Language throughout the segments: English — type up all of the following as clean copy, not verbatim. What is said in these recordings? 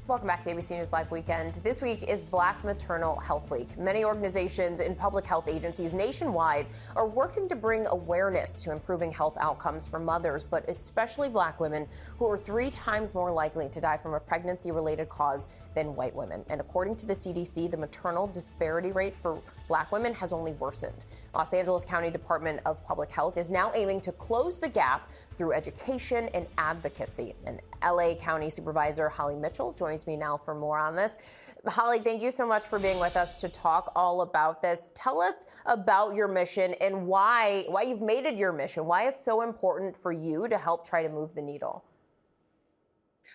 Welcome back to ABC News Live Weekend. This week is Black Maternal Health Week. Many organizations and public health agencies nationwide are working to bring awareness to improving health outcomes for mothers, but especially Black women, who are 3 times more likely to die from a pregnancy-related cause than white women. And according to the CDC, the maternal disparity rate for Black women has only worsened. Los Angeles County Department of Public Health is now aiming to close the gap through education and advocacy. And LA County Supervisor Holly Mitchell joins me now for more on this. Holly, thank you so much for being with us to talk all about this. Tell us about your mission and why you've made it your mission, why it's so important for you to help try to move the needle.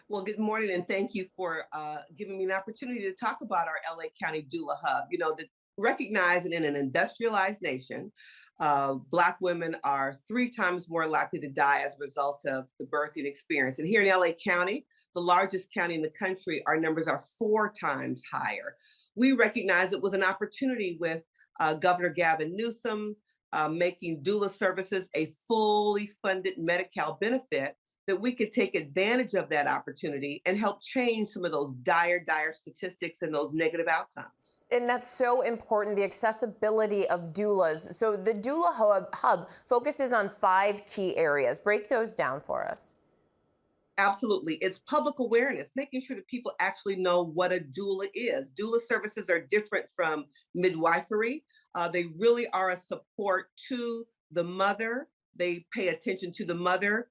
Well, good morning, and thank you for giving me an opportunity to talk about our LA County Doula Hub. You know, to recognize that in an industrialized nation, Black women are 3 times more likely to die as a result of the birthing experience. And here in LA County, the largest county in the country, our numbers are 4 times higher. We recognize it was an opportunity with Governor Gavin Newsom making doula services a fully funded Medi-Cal benefit, that we could take advantage of that opportunity and help change some of those dire statistics and those negative outcomes. And that's so important, the accessibility of doulas. So the Doula Hub focuses on 5 key areas. Break those down for us. Absolutely. It's public awareness, making sure that people actually know what a doula is. Doula services are different from midwifery. They really are a support to the mother. They pay attention to the mother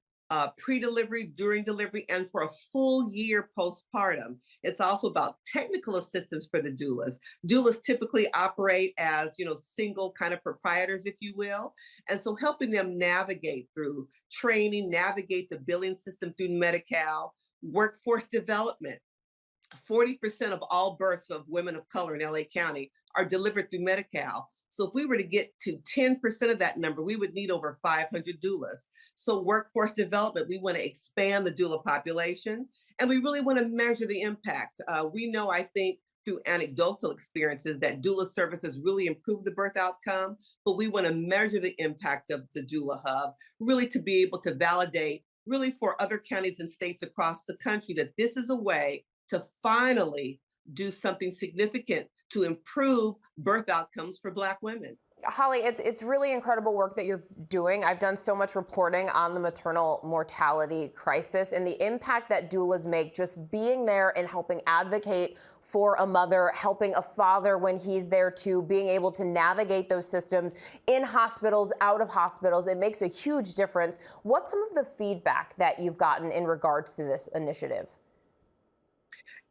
pre-delivery, during delivery, and for a full year postpartum. It's also about technical assistance for the doulas. Doulas typically operate as, single kind of proprietors, if you will. And so helping them navigate through training, navigate the billing system through Medi-Cal, workforce development. 40% of all births of women of color in LA County are delivered through Medi-Cal. So if we were to get to 10% of that number, we would need over 500 doulas. So workforce development, we want to expand the doula population, and we really want to measure the impact. We know, I think, through anecdotal experiences that doula services really improve the birth outcome, but we want to measure the impact of the Doula Hub, really to be able to validate, really for other counties and states across the country, that this is a way to finally do something significant to improve birth outcomes for Black women. Holly, it's really incredible work that you're doing. I've done so much reporting on the maternal mortality crisis and the impact that doulas make, just being there and helping advocate for a mother, helping a father when he's there too, being able to navigate those systems in hospitals, out of hospitals. It makes a huge difference. What's some of the feedback that you've gotten in regards to this initiative?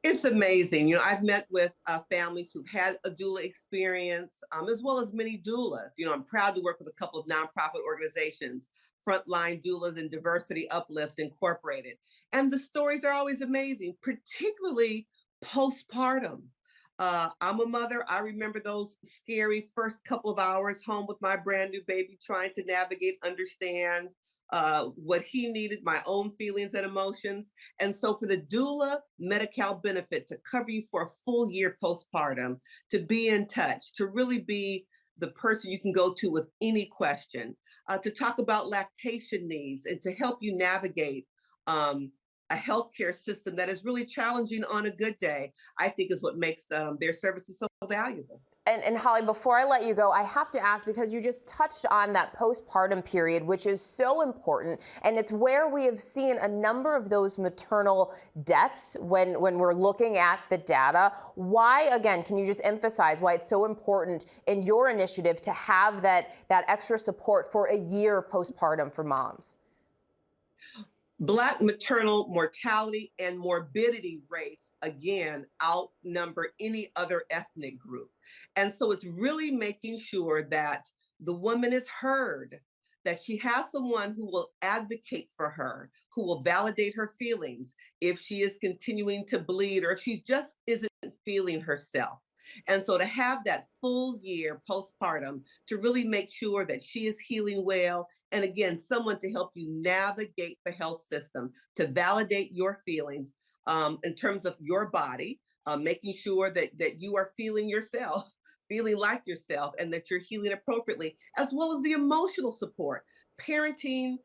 It's amazing. I've met with families who've had a doula experience, as well as many doulas. I'm proud to work with a couple of nonprofit organizations, Frontline Doulas and Diversity Uplifts Incorporated. And the stories are always amazing, particularly postpartum. I'm a mother. I remember those scary first couple of hours home with my brand new baby, trying to navigate, understand what he needed, my own feelings and emotions. And so for the doula Medi-Cal benefit to cover you for a full year postpartum, to be in touch, to really be the person you can go to with any question, to talk about lactation needs and to help you navigate a healthcare system that is really challenging on a good day, I think is what makes their services so valuable. And Holly, before I let you go, I have to ask, because you just touched on that postpartum period, which is so important, and it's where we have seen a number of those maternal deaths when we're looking at the data. Why, again, can you just emphasize why it's so important in your initiative to have that extra support for a year postpartum for moms? Black maternal mortality and morbidity rates, again, outnumber any other ethnic group. And so it's really making sure that the woman is heard, that she has someone who will advocate for her, who will validate her feelings if she is continuing to bleed or if she just isn't feeling herself. And so to have that full year postpartum to really make sure that she is healing well, and again, someone to help you navigate the health system, to validate your feelings in terms of your body, making sure that you are feeling yourself, feeling like yourself, and that you're healing appropriately, as well as the emotional support. Parenting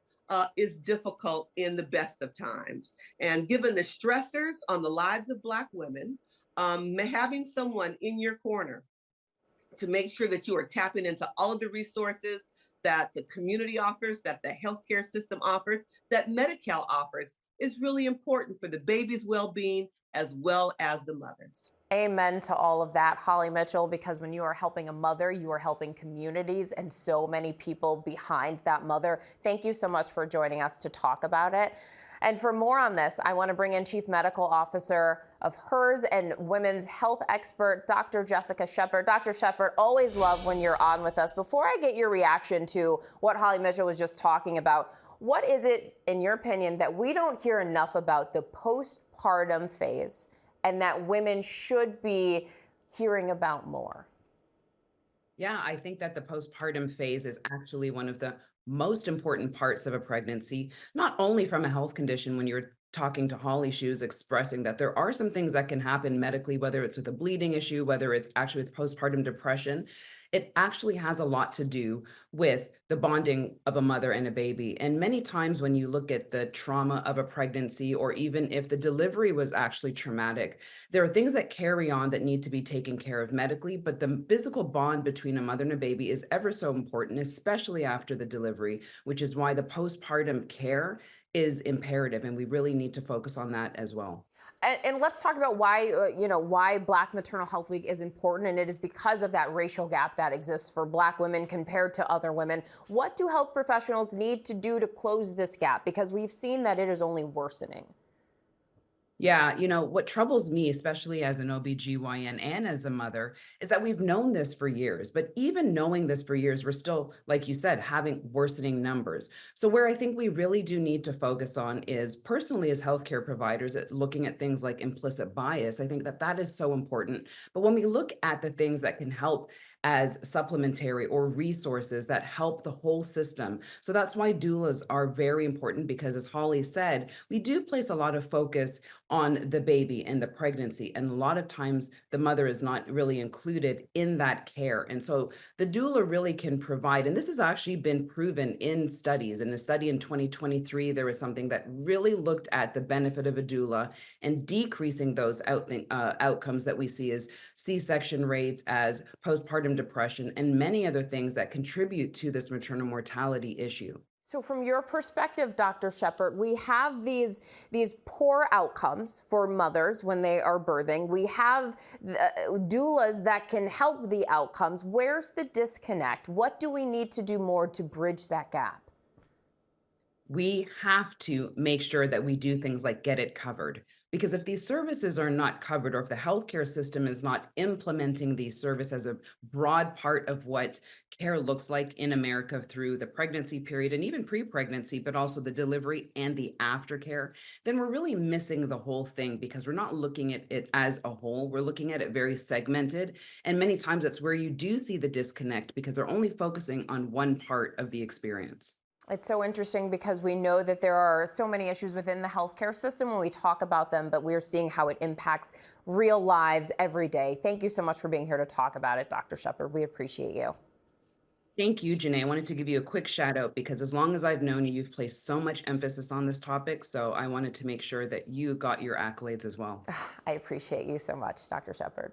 is difficult in the best of times. And given the stressors on the lives of Black women, having someone in your corner to make sure that you are tapping into all of the resources that the community offers, that the healthcare system offers, that Medi-Cal offers is really important for the baby's well-being as well as the mothers. Amen to all of that, Holly Mitchell, because when you are helping a mother, you are helping communities and so many people behind that mother. Thank you so much for joining us to talk about it. And for more on this, I want to bring in Chief Medical Officer of HERS and women's health expert, Dr. Jessica Shepard. Dr. Shepard, always love when you're on with us. Before I get your reaction to what Holly Mitchell was just talking about, what is it, in your opinion, that we don't hear enough about the postpartum phase and that women should be hearing about more? Yeah, I think that the postpartum phase is actually one of the most important parts of a pregnancy, not only from a health condition when you're talking to Holly, she was expressing that there are some things that can happen medically, whether it's with a bleeding issue, whether it's actually with postpartum depression. It actually has a lot to do with the bonding of a mother and a baby. And many times when you look at the trauma of a pregnancy, or even if the delivery was actually traumatic, there are things that carry on that need to be taken care of medically, but the physical bond between a mother and a baby is ever so important, especially after the delivery, which is why the postpartum care is imperative. And we really need to focus on that as well. And let's talk about why, why Black Maternal Health Week is important. And it is because of that racial gap that exists for Black women compared to other women. What do health professionals need to do to close this gap? Because we've seen that it is only worsening. Yeah, what troubles me, especially as an OBGYN and as a mother, is that we've known this for years. But even knowing this for years, we're still, like you said, having worsening numbers. So where I think we really do need to focus on is personally as healthcare providers at looking at things like implicit bias. I think that that is so important. But when we look at the things that can help as supplementary or resources that help the whole system. So that's why doulas are very important, because as Holly said, we do place a lot of focus on the baby and the pregnancy. And a lot of times the mother is not really included in that care. And so the doula really can provide, and this has actually been proven in studies. In a study in 2023, there was something that really looked at the benefit of a doula and decreasing those outcomes that we see as C-section rates, as postpartum depression, and many other things that contribute to this maternal mortality issue. So from your perspective, Dr. Shepard, we have these poor outcomes for mothers when they are birthing. We have doulas that can help the outcomes. Where's the disconnect? What do we need to do more to bridge that gap? We have to make sure that we do things like get it covered. Because if these services are not covered, or if the healthcare system is not implementing these services as a broad part of what care looks like in America through the pregnancy period and even pre-pregnancy, but also the delivery and the aftercare, then we're really missing the whole thing, because we're not looking at it as a whole. We're looking at it very segmented. And many times that's where you do see the disconnect, because they're only focusing on one part of the experience. It's so interesting because we know that there are so many issues within the healthcare system when we talk about them, but we're seeing how it impacts real lives every day. Thank you so much for being here to talk about it, Dr. Shepard. We appreciate you. Thank you, Janae. I wanted to give you a quick shout out, because as long as I've known you, you've placed so much emphasis on this topic. So I wanted to make sure that you got your accolades as well. I appreciate you so much, Dr. Shepard.